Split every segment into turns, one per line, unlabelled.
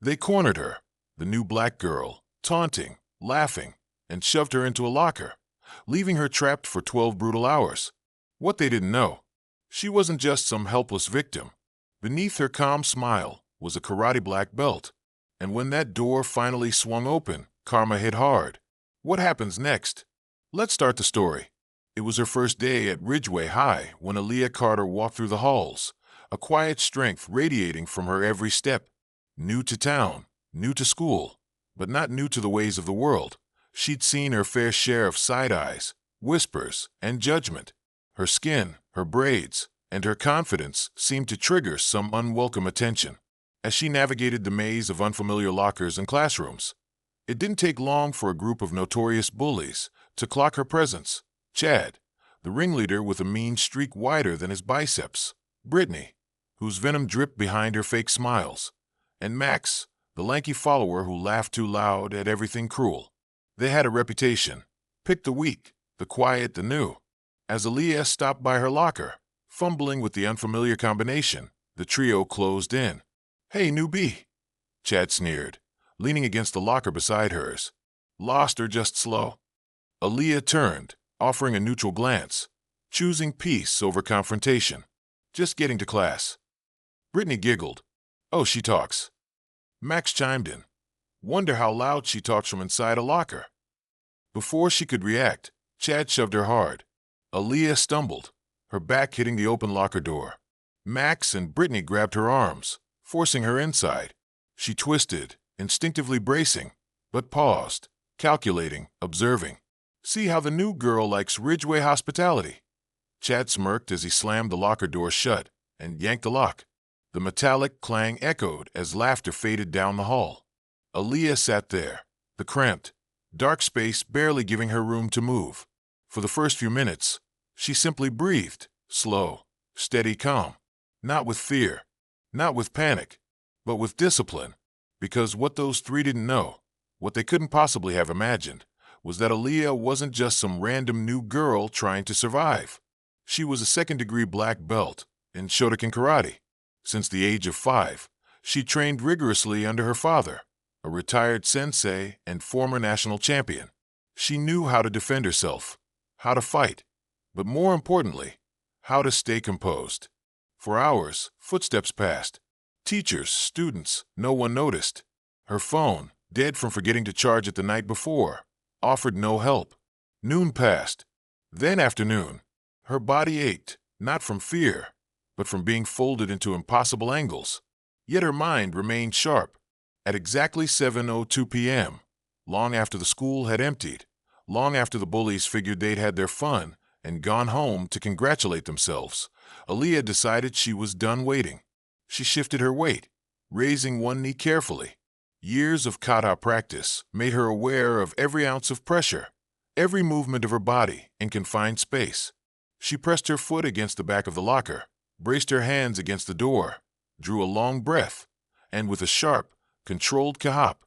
They cornered her, the new black girl, taunting, laughing, and shoved her into a locker, leaving her trapped for 12 brutal hours. What they didn't know, she wasn't just some helpless victim. Beneath her calm smile was a karate black belt. And when that door finally swung open, karma hit hard. What happens next? Let's start the story. It was her first day at Ridgeway High when Aaliyah Carter walked through the halls, a quiet strength radiating from her every step. New to town, new to school, but not new to the ways of the world. She'd seen her fair share of side eyes, whispers, and judgment. Her skin, her braids, and her confidence seemed to trigger some unwelcome attention as she navigated the maze of unfamiliar lockers and classrooms. It didn't take long for a group of notorious bullies to clock her presence. Chad, the ringleader with a mean streak wider than his biceps. Brittany, whose venom dripped behind her fake smiles. And Max, the lanky follower who laughed too loud at everything cruel. They had a reputation. Pick the weak, the quiet, the new. As Aaliyah stopped by her locker, fumbling with the unfamiliar combination, the trio closed in. "Hey, newbie," Chad sneered, leaning against the locker beside hers. "Lost or just slow?" Aaliyah turned, offering a neutral glance, choosing peace over confrontation. "Just getting to class." Brittany giggled. "Oh, she talks." Max chimed in. "Wonder how loud she talks from inside a locker." Before she could react, Chad shoved her hard. Aaliyah stumbled, her back hitting the open locker door. Max and Brittany grabbed her arms, forcing her inside. She twisted, instinctively bracing, but paused, calculating, observing. "See how the new girl likes Ridgeway hospitality." Chad smirked as he slammed the locker door shut and yanked the lock. The metallic clang echoed as laughter faded down the hall. Aaliyah sat there, the cramped, dark space barely giving her room to move. For the first few minutes, she simply breathed, slow, steady, calm. Not with fear, not with panic, but with discipline. Because what those three didn't know, what they couldn't possibly have imagined, was that Aaliyah wasn't just some random new girl trying to survive. She was a second-degree black belt in Shotokan karate. Since the age of 5, she trained rigorously under her father, a retired sensei and former national champion. She knew how to defend herself, how to fight, but more importantly, how to stay composed. For hours, footsteps passed. Teachers, students, no one noticed. Her phone, dead from forgetting to charge it the night before, offered no help. Noon passed. Then afternoon. Her body ached, not from fear, but from being folded into impossible angles. Yet her mind remained sharp. At exactly 7:02 p.m., long after the school had emptied, long after the bullies figured they'd had their fun and gone home to congratulate themselves, Aaliyah decided she was done waiting. She shifted her weight, raising one knee carefully. Years of kata practice made her aware of every ounce of pressure, every movement of her body in confined space. She pressed her foot against the back of the locker, braced her hands against the door, drew a long breath, and with a sharp, controlled kahap,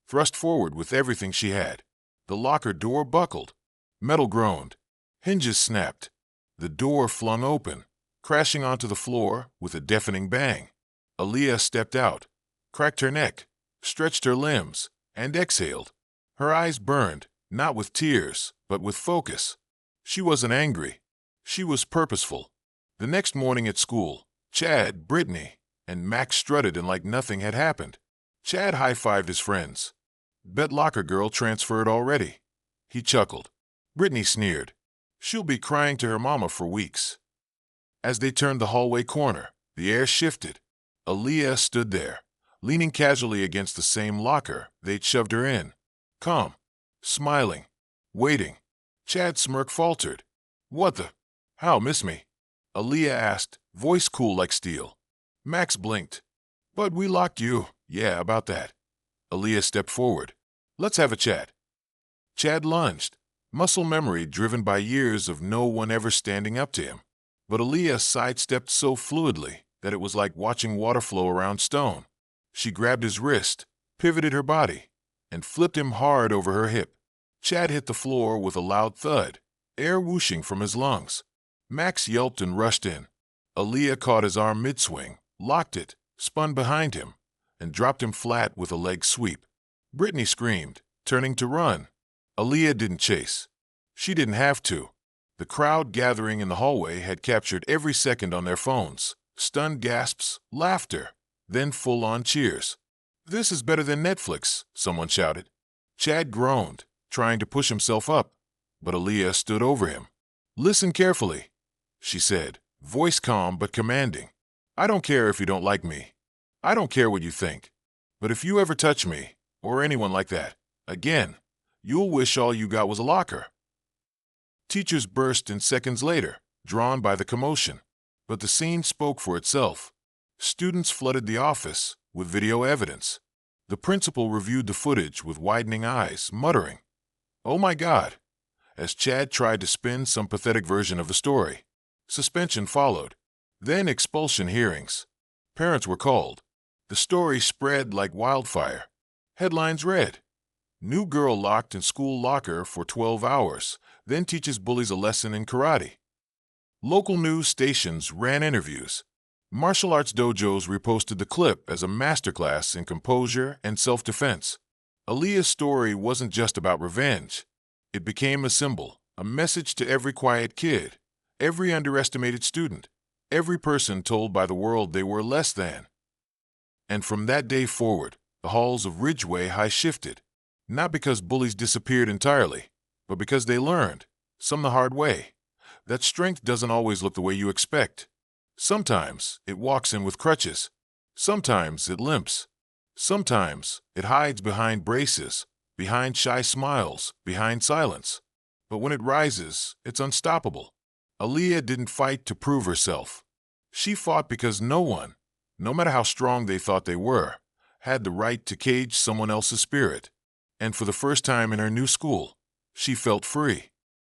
thrust forward with everything she had. The locker door buckled. Metal groaned. Hinges snapped. The door flung open, crashing onto the floor with a deafening bang. Aaliyah stepped out, cracked her neck, stretched her limbs, and exhaled. Her eyes burned, not with tears, but with focus. She wasn't angry. She was purposeful. The next morning at school, Chad, Brittany, and Max strutted in like nothing had happened. Chad high-fived his friends. "Bet locker girl transferred already." He chuckled. Brittany sneered. "She'll be crying to her mama for weeks." As they turned the hallway corner, the air shifted. Aaliyah stood there, leaning casually against the same locker they'd shoved her in. Calm, smiling, waiting. Chad's smirk faltered. "What the? How, miss me?" Aaliyah asked, voice cool like steel. Max blinked. "But we locked you." "Yeah, about that." Aaliyah stepped forward. "Let's have a chat." Chad lunged, muscle memory driven by years of no one ever standing up to him. But Aaliyah sidestepped so fluidly that it was like watching water flow around stone. She grabbed his wrist, pivoted her body, and flipped him hard over her hip. Chad hit the floor with a loud thud, air whooshing from his lungs. Max yelped and rushed in. Aaliyah caught his arm mid-swing, locked it, spun behind him, and dropped him flat with a leg sweep. Brittany screamed, turning to run. Aaliyah didn't chase. She didn't have to. The crowd gathering in the hallway had captured every second on their phones. Stunned gasps, laughter, then full-on cheers. "This is better than Netflix," someone shouted. Chad groaned, trying to push himself up, but Aaliyah stood over him. "Listen carefully," she said, voice calm but commanding. "I don't care if you don't like me. I don't care what you think. But if you ever touch me, or anyone like that, again, you'll wish all you got was a locker." Teachers burst in seconds later, drawn by the commotion. But the scene spoke for itself. Students flooded the office with video evidence. The principal reviewed the footage with widening eyes, muttering, "Oh my God," as Chad tried to spin some pathetic version of the story. Suspension followed. Then expulsion hearings. Parents were called. The story spread like wildfire. Headlines read, "New girl locked in school locker for 12 hours, then teaches bullies a lesson in karate." Local news stations ran interviews. Martial arts dojos reposted the clip as a masterclass in composure and self-defense. Aaliyah's story wasn't just about revenge. It became a symbol, a message to every quiet kid, every underestimated student, every person told by the world they were less than. And from that day forward, the halls of Ridgeway High shifted, not because bullies disappeared entirely, but because they learned, some the hard way, that strength doesn't always look the way you expect. Sometimes it walks in with crutches. Sometimes it limps. Sometimes it hides behind braces, behind shy smiles, behind silence. But when it rises, it's unstoppable. Aaliyah didn't fight to prove herself. She fought because no one, no matter how strong they thought they were, had the right to cage someone else's spirit. And for the first time in her new school, she felt free.